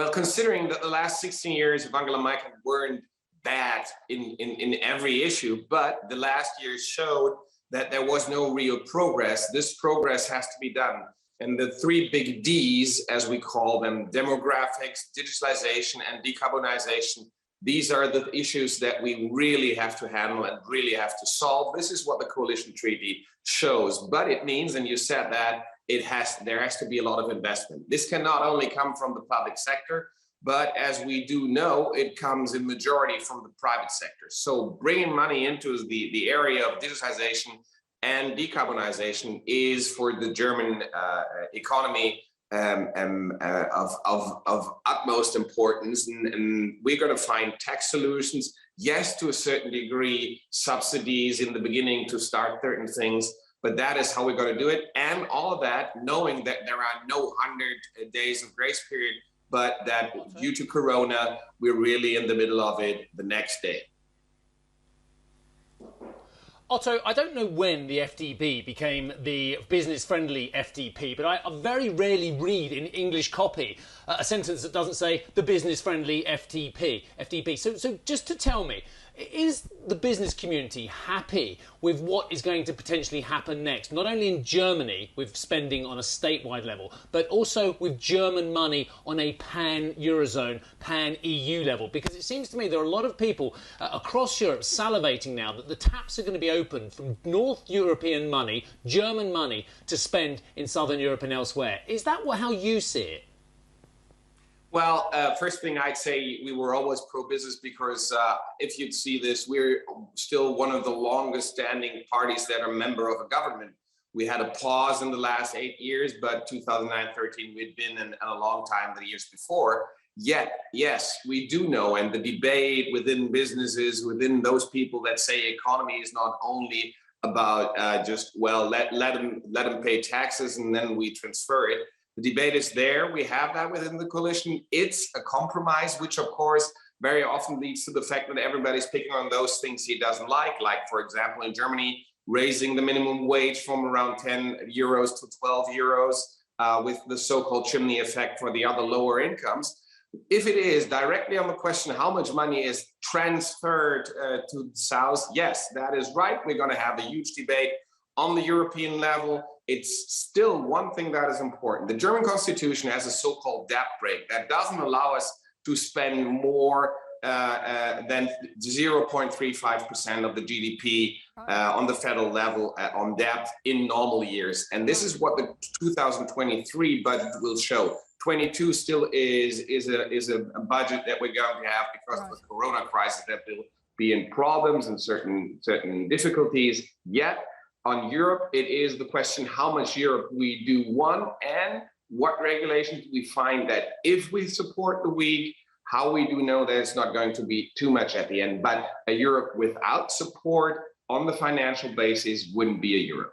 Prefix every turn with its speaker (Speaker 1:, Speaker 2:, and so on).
Speaker 1: Well, considering that the last 16 years of Angela Merkel weren't bad in every issue, but the last year showed that there was no real progress. This progress has to be done. And the three big Ds, as we call them, demographics, digitalization, and decarbonization, these are the issues that we really have to handle and really have to solve. This is what the coalition treaty shows, but it means, and you said that, there has to be a lot of investment. This can not only come from the public sector, but as we do know, it comes in majority from the private sector. So bringing money into the area of digitization and decarbonization is for the German economy of utmost importance, and we're going to find tax solutions. Yes, to a certain degree, subsidies in the beginning to start certain things, but that is how we're going to do it. And all of that, knowing that there are no 100 days of grace period, but that due to Corona, we're really in the middle of it the next day.
Speaker 2: Otto, I don't know when the FDP became the business-friendly FDP, but I very rarely read in English copy a sentence that doesn't say the business-friendly FDP. So just to tell me, is the business community happy with what is going to potentially happen next, not only in Germany with spending on a statewide level, but also with German money on a pan-Eurozone, pan-EU level? Because it seems to me there are a lot of people across Europe salivating now that the taps are going to be opened from North European money, German money, to spend in Southern Europe and elsewhere. Is that how you see it?
Speaker 1: Well, first thing I'd say, we were always pro-business because if you'd see this, we're still one of the longest standing parties that are a member of a government. We had a pause in the last 8 years, but 2009-13, we'd been in a long time the years before. Yet, yes, we do know, and the debate within businesses, within those people that say economy is not only about just, well, let them pay taxes and then we transfer it. The debate is there. We have that within the coalition. It's a compromise, which of course very often leads to the fact that everybody's picking on those things he doesn't like, for example, in Germany, raising the minimum wage from around 10 euros to 12 euros with the so-called chimney effect for the other lower incomes. If it is directly on the question how much money is transferred to the South, yes, that is right. We're going to have a huge debate on the European level. It's still one thing that is important. The German constitution has a so-called debt brake that doesn't allow us to spend more than 0.35% of the GDP on the federal level on debt in normal years. And this is what the 2023 budget will show. 22 still is a budget that we're going to have because of the Corona crisis that will be in problems and certain difficulties. Yet, on Europe, it is the question how much Europe we do want and what regulations we find that if we support the weak, how we do know that it's not going to be too much at the end. But a Europe without support on the financial basis wouldn't be a Europe.